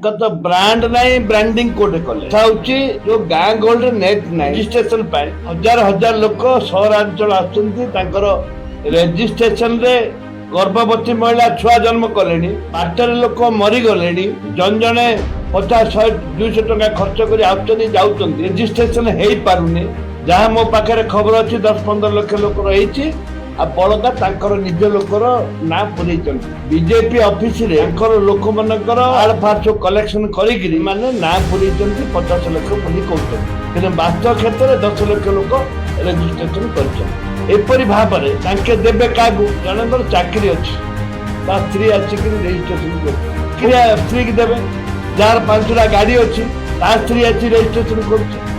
तो ब्रांड नहीं branding code कले जो गाँ गहली नेट नहीं रजिस्ट्रेशन हजार हजार लोक सहरांचल रजिस्ट्रेशन रे गर्भवती महिला छुआ जन्म कले बाटर लोक मरीगले जन जने 50-100-200 टका खर्च कर रजिस्ट्रेशन हो पारे जहाँ मो पाखे खबर अच्छी 10-15 लाख लोक रही बड़का निज लोकर ना पुरे बीजेपी ऑफिस रे लोक मनकर आड़ कलेक्शन करी माने ना पुरे 50 लाख बोली कहते वास्तव क्षेत्र में 10 लाख लोक रजिस्ट्रेशन कर भाव में देवे क्या जनकर चाकरी अच्छी स्त्री आसिक रजिस्ट्रेशन स्त्री की देवे जार 5टा गाड़ी अच्छी स्त्री आसी रजिस्ट्रेशन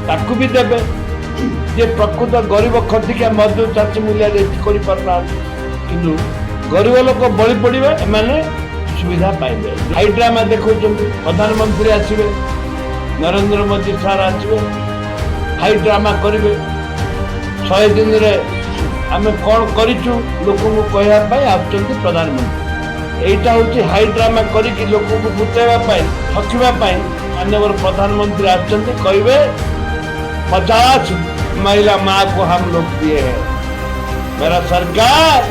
कर भी देवे जे प्रकृत गरीब खटिका मजदूर चाषी मूल्य कि गरीब लोक बलि पड़े माने सुविधा पाइबे हाई ड्रामा देखो प्रधानमंत्री आसवे नरेंद्र मोदी सार आसवे हाई ड्रामा करेंगे 100 दिन रे आम कौन करूँ लोक कहवाई आसुँच प्रधानमंत्री यहीटा हूँ हाई ड्रामा करी लोक बुतेवाई ठकवाई माननीय प्रधानमंत्री आसुँच कहे 50 महिला माँ को हम लोग दिए हैं मेरा सरकार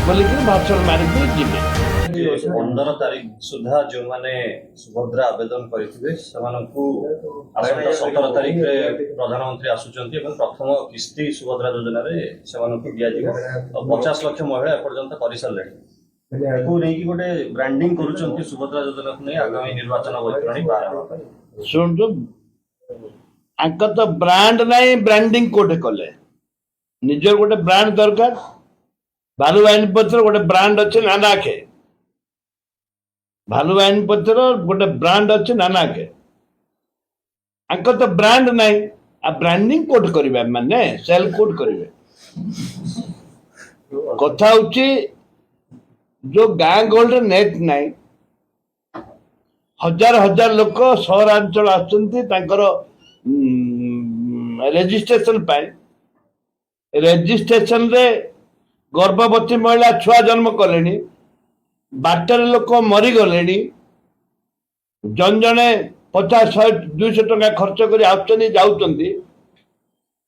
बोले कि भाषण मारिक जीवे 15 तारीख सुधा जो माने सुभद्रा आवेदन करथिबे सेमानकु आसंता 17 तारीख रे प्रधानमंत्री आसुचंती एवं प्रथम किस्ती सुभद्रा योजना रे सेमानकु दिया जिवो 50 लाख महिला एपर्यंत करि सारले को नै कि गोटे ब्रांडिंग करूचंती सुभद्रा योजना को नै आगामी निर्वाचन वैतरणी बारा सुन तो ब्रांड नहीं ब्रांडिंग कोड कले निजर गोटे ब्रांड दरकार भालू वाइन पत्र गोटे ब्रांड अच्छे नानाखे भालू वाइन पत्र गोटे ब्रांड अच्छे नानाखे तो ब्रांड नहीं आ ब्रांडिंग कोड करिवे माने सेल कोड करिवे कथा होची जो गाँ गहली नेट नहीं हजार हजार लोक सहरांचल आसुँच रजिस्ट्रेशन रजिस्ट्रेशन रे गर्भवती महिला छुआ जन्म कले बाटर लोक मरीगले जन जने 50-100-200 टका खर्च कर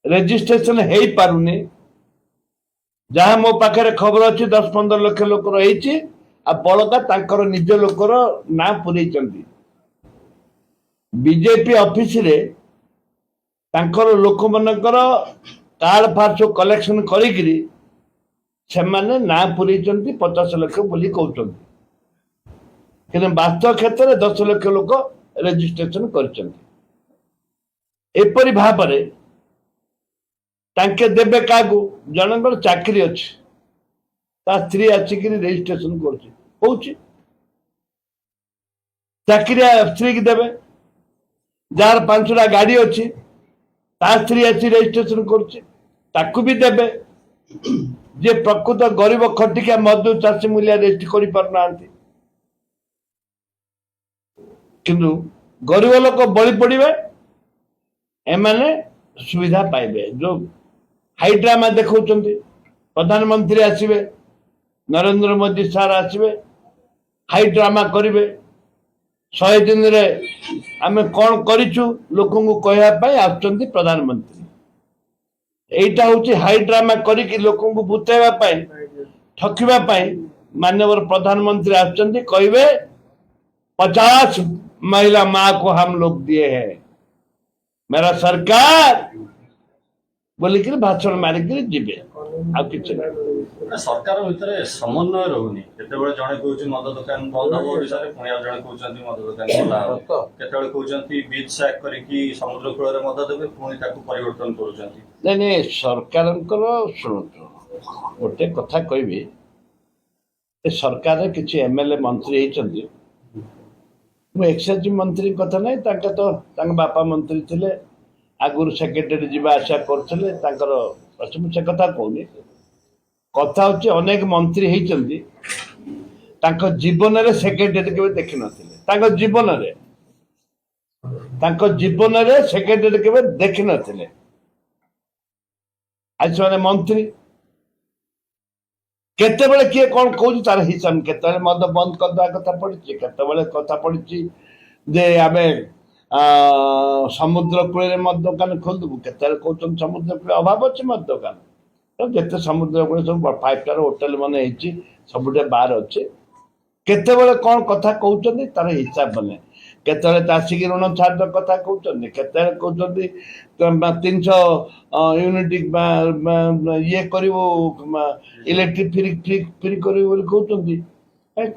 रजिस्ट्रेशन हो पारे जहाँ मो पाखे खबर अच्छी 10-15 लाख लोक रही बड़का निज लोकर ना पुरे बीजेपी ऑफिस रे लोक मनकर कार्ड कलेक्शन करी ना पुरे 50 लाख बोली कहते वास्तव क्षेत्र में 10 लाख लोक रजिस्ट्रेशन कर भाव में देवे क्या जनकर चाकरी अच्छी स्त्री आसिक रजिस्ट्रेशन कर चाकरी स्त्री की देवे जार 5टा गाड़ी अच्छी स्त्री आसी रजिस्ट्रेशन कर भी देवे जे प्रकृत गरीब खटिका मजदूर चाषी मूल्य कि गरीब लोक बलि पड़े एमाने सुविधा पाइबे जो हाई ड्रामा देखो प्रधानमंत्री आसवे नरेंद्र मोदी सार आसवे हाई ड्रामा करेंगे 100 दिन रे आम कौन करूँ लोक कहवाई आसुँच प्रधानमंत्री यहीटा हूँ हाई ड्रामा करी लोक बुतेवाई ठकवाई माननीय प्रधानमंत्री आसुँच कहे 50 महिला माँ को हम लोग दिए हैं मेरा सरकार बोलिक भाषण मारिक जीवे आ किसी सरकार भितर समन्वय रहुनी केतेबेले जणे कहउछि मद दुकान बंद हो ओडिसा रे पुणी जणे कहउछन्ती मद दुकान खोला केतेबेले कहउछन्ती बीच सैक करिकि समुद्र कूल रे मद देबे पुणी ताकू परिवर्तन करूछन्ती नहीं सरकारंकर सुनतो गोटे कथा कहबी सरकार किसी एमएलए मंत्री होइछन्ती मु एक्साइज मंत्री कथा नहीं तो बापा मंत्री थिले आगुर सेक्रेटरी जीवा आशा करथिले से कथा कहूनी कथा हूँ अनेक मंत्री होती जीवन रे सेक्रेटरी के देखी नथिले जीवन रे सेक्रेटरी के देखी नथिले आज से मंत्री କେତେବେଳେ କିଏ କଣ କହୁଛି ତାର ହିସାବ ନାହିଁ। କେତେବେଳେ ମଦ ବନ୍ଦ କରିଦେବା କଥା ପଡିଛି, କେତେବେଳେ କଥା ପଡିଛି ଯେ ଆମେ ସମୁଦ୍ର କୂଳରେ ମଦ ଦୋକାନ ଖୋଲିଦେବୁ, କେତେବେଳେ କହୁଛନ୍ତି ସମୁଦ୍ର କୂଳରେ ଅଭାବ ଅଛି ମଦ ଦୋକାନ। ଯେତେ ସମୁଦ୍ର କୂଳେ ସବୁ 5 ଷ୍ଟାର ହୋଟେଲ ମାନେ ହେଇଛି, ସବୁଠି ବାର୍ ଅଛି। କେତେବେଳେ କଣ କଥା କହୁଛନ୍ତି ତାର ହିସାବ ନାହିଁ। କେତେବେଳେ ଚାଷୀକି ଋଣ ଛାଡ଼ କଥା କହୁଛନ୍ତି, କେତେବେଳେ କହୁଛନ୍ତି 300 ୟୁନିଟ୍ ଇଏ କରିବୁ, ଇଲେକ୍ଟ୍ରିକ୍ ଫ୍ରି କରିବୁ ବୋଲି କହୁଛନ୍ତି।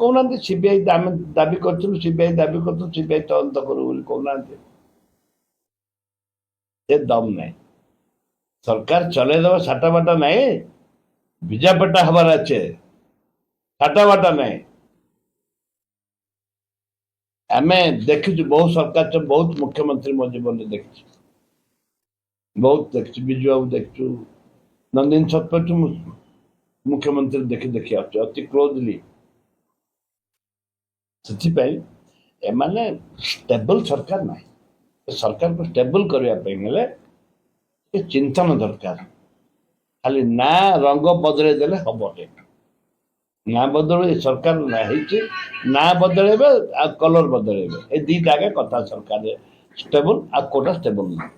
କହୁନାହାନ୍ତି ସିବିଆଇ ଆମେ ଦାବି କରିଥିଲୁ, ସିବିଆଇ ଦାବି କରିଥିଲୁ, ସିବିଆଇ ତଦନ୍ତ କରୁ ବୋଲି କହୁନାହାନ୍ତି। ଏ ଦମ ନାହିଁ। ସରକାର ଚଲେଇଦବ ସାଟା ବାଟା ନାହିଁ, ଭିଜା ପଟା ହବାର ଅଛି, ସାଟା ବାଟା ନାହିଁ। ଆମେ ଦେଖିଛୁ ବହୁତ ସରକାର, ବହୁତ ମୁଖ୍ୟମନ୍ତ୍ରୀ ମୋ ଜୀବନରେ ଦେଖିଛୁ, ବହୁତ ଦେଖିଛୁ। ବିଜୁ ବାବୁ ଦେଖିଛୁ, ନନ୍ଦିନୀ ଶତପଥୀ ମୁଖ୍ୟମନ୍ତ୍ରୀ ଦେଖି ଆସୁଛୁ ଅତି କ୍ଲୋଜଲି। ସେଥିପାଇଁ ଏମାନେ ଷ୍ଟେବଲ ସରକାର ନାହିଁ। ସରକାରକୁ ଷ୍ଟେବଲ କରିବା ପାଇଁ ହେଲେ ଚିନ୍ତନ ଦରକାର। ଖାଲି ନା ରଙ୍ଗ ବଦଳେଇ ଦେଲେ ହବନି। ନା ବଦଳେଇ ସରକାର ହେଇଛି, ନା ବଦଳେଇବେ ଆଉ କଲର ବଦଳେଇବେ, ଏ ଦିଟା ଆଗେ କଥା ସରକାର ଷ୍ଟେବଲ ଆଉ କୋଉଟା ଷ୍ଟେବଲ ନାହିଁ।